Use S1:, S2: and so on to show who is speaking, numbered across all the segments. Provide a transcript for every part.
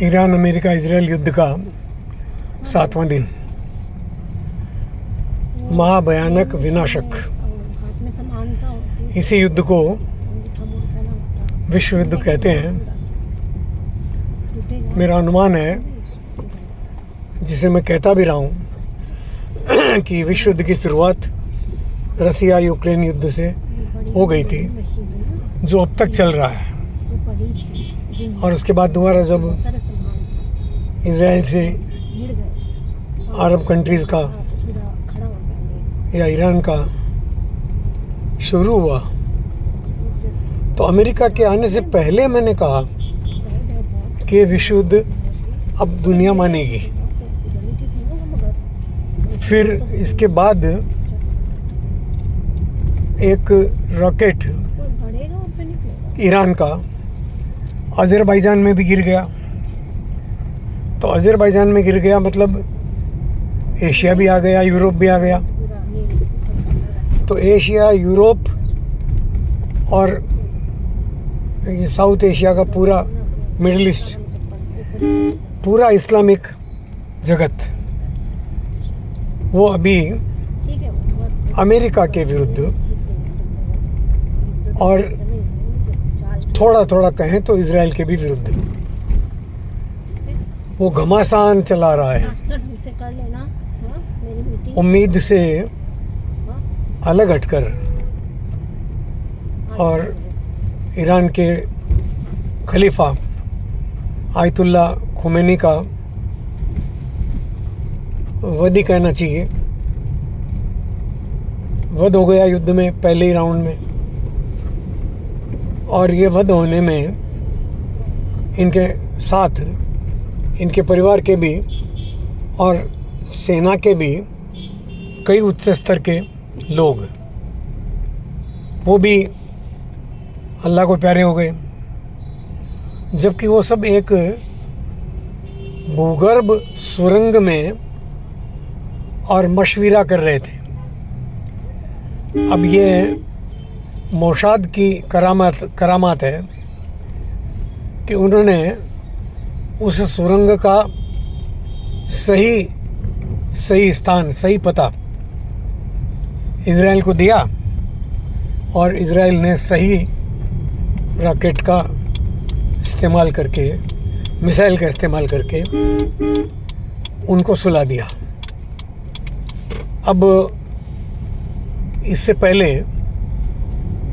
S1: Iran America Israel युद्ध का 7वां दिन, महाभयानक विनाशक। इसी युद्ध को विश्व युद्ध कहते हैं। मेरा अनुमान है, जिसे मैं कहता भी रहा हूँ, कि विश्व युद्ध की शुरुआत रसिया यूक्रेन युद्ध से हो गई थी, जो अब तक चल रहा है। और उसके बाद दोबारा जब इजराइल से अरब कंट्रीज़ का या ईरान का शुरू हुआ, तो अमेरिका के आने से पहले मैंने कहा कि विश्व युद्ध अब दुनिया मानेगी। फिर इसके बाद एक रॉकेट ईरान का अज़रबैजान में भी गिर गया। तो अज़रबैजान में गिर गया मतलब एशिया भी आ गया, यूरोप भी आ गया। तो एशिया, यूरोप और ये साउथ एशिया का पूरा, मिडिल ईस्ट, पूरा इस्लामिक जगत, वो अभी अमेरिका के विरुद्ध और थोड़ा थोड़ा कहें तो इजराइल के भी विरुद्ध वो घमासान चला रहा है। उम्मीद से अलग हटकर और ईरान के खलीफा आयतुल्ला खुमैनी का वध ही कहना चाहिए, वध हो गया युद्ध में, पहले ही राउंड में। और ये वध होने में इनके साथ इनके परिवार के भी और सेना के भी कई उच्च स्तर के लोग, वो भी अल्लाह को प्यारे हो गए। जबकि वो सब एक भूगर्भ सुरंग में और मशविरा कर रहे थे। अब ये मोशाद की करामात है कि उन्होंने उस सुरंग का सही स्थान, सही पता इजराइल को दिया और इजराइल ने सही रॉकेट का इस्तेमाल करके, मिसाइल का इस्तेमाल करके उनको सुला दिया। अब इससे पहले,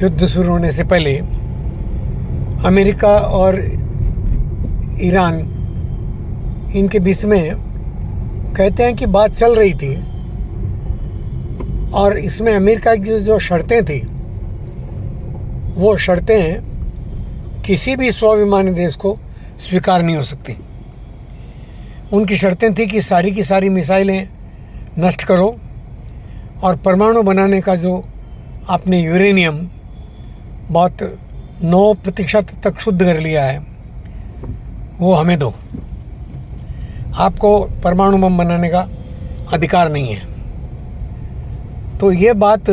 S1: युद्ध शुरू होने से पहले, अमेरिका और ईरान, इनके बीच में कहते हैं कि बात चल रही थी। और इसमें अमेरिका की जो शर्तें थी, वो शर्तें किसी भी स्वाभिमानी देश को स्वीकार नहीं हो सकती। उनकी शर्तें थी कि सारी की सारी मिसाइलें नष्ट करो और परमाणु बनाने का जो आपने यूरेनियम बहुत 9% तक शुद्ध कर लिया है, वो हमें दो। आपको परमाणु बम बनाने का अधिकार नहीं है। तो ये बात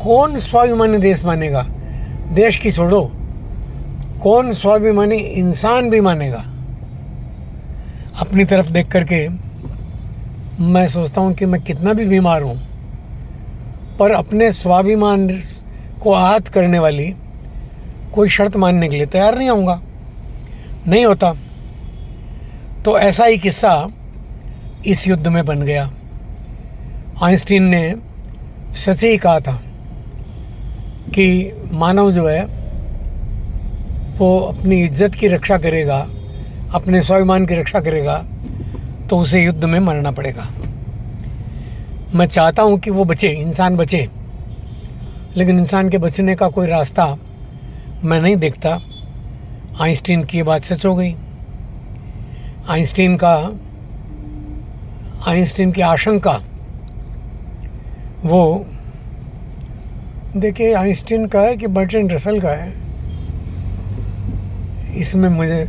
S1: कौन स्वाभिमानी देश मानेगा? देश की छोड़ो, कौन स्वाभिमानी इंसान भी मानेगा? अपनी तरफ देख करके मैं सोचता हूँ कि मैं कितना भी बीमार हूँ, पर अपने स्वाभिमान को आहत करने वाली कोई शर्त मानने के लिए तैयार नहीं होऊंगा, नहीं होता। तो ऐसा ही किस्सा इस युद्ध में बन गया। आइंस्टीन ने सच ही कहा था कि मानव जो है वो अपनी इज्जत की रक्षा करेगा, अपने स्वाभिमान की रक्षा करेगा, तो उसे युद्ध में मरना पड़ेगा। मैं चाहता हूँ कि वो बचे, इंसान बचे, लेकिन इंसान के बचने का कोई रास्ता मैं नहीं देखता। आइंस्टीन की बात सच हो गई। आइंस्टीन की आशंका, वो देखिए आइंस्टीन का है कि बर्ट्रैंड रसल का है, इसमें मुझे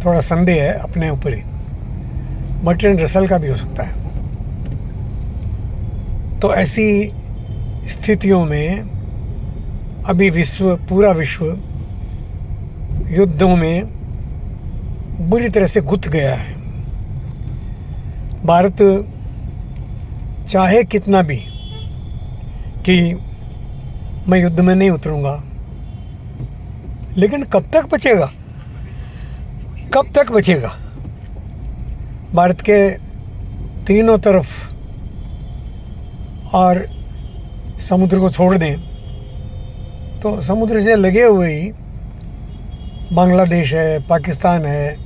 S1: थोड़ा संदेह है अपने ऊपर ही। बर्ट्रैंड रसल का भी हो सकता है। तो ऐसी स्थितियों में अभी पूरा विश्व युद्धों में बुरी तरह से गुथ गया है। भारत चाहे कितना भी कि मैं युद्ध में नहीं उतरूंगा, लेकिन कब तक बचेगा? कब तक बचेगा? भारत के तीनों तरफ और समुद्र को छोड़ दें तो समुद्र से लगे हुए ही बांग्लादेश है, पाकिस्तान है,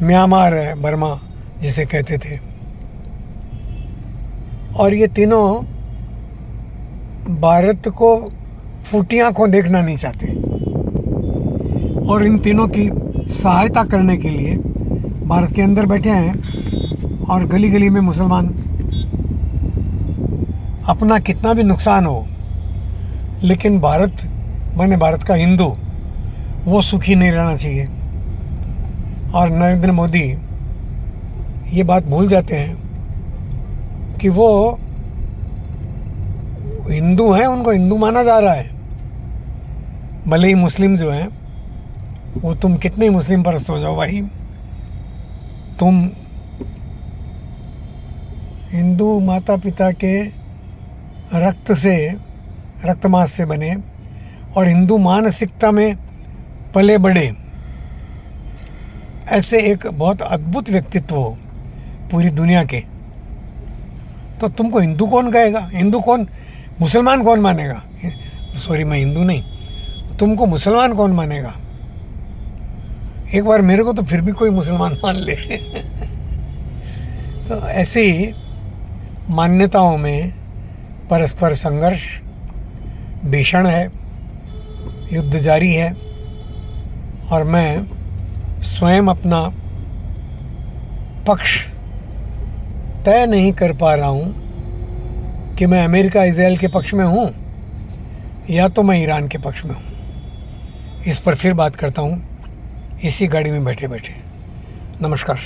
S1: म्यांमार है, बर्मा जिसे कहते थे, और ये तीनों भारत को फूटी आंखों देखना नहीं चाहते। और इन तीनों की सहायता करने के लिए भारत के अंदर बैठे हैं और गली गली में मुसलमान, अपना कितना भी नुकसान हो लेकिन भारत माने भारत का हिंदू वो सुखी नहीं रहना चाहिए। और नरेंद्र मोदी ये बात भूल जाते हैं कि वो हिंदू हैं, उनको हिंदू माना जा रहा है। भले ही मुस्लिम जो हैं वो तुम कितने मुस्लिम परस्त हो जाओ भाई, तुम हिंदू माता पिता के रक्त मांस से बने और हिंदू मानसिकता में पले बड़े ऐसे एक बहुत अद्भुत व्यक्तित्व हो पूरी दुनिया के, तो तुमको हिंदू कौन कहेगा? हिंदू कौन, मुसलमान कौन मानेगा? सॉरी, मैं हिंदू नहीं, तुमको मुसलमान कौन मानेगा? एक बार मेरे को तो फिर भी कोई मुसलमान मान ले। तो ऐसी मान्यताओं में परस्पर संघर्ष भीषण है, युद्ध जारी है, और मैं स्वयं अपना पक्ष तय नहीं कर पा रहा हूँ कि मैं अमेरिका इजराइल के पक्ष में हूँ या तो मैं ईरान के पक्ष में हूँ। इस पर फिर बात करता हूँ इसी गाड़ी में बैठे बैठे। नमस्कार।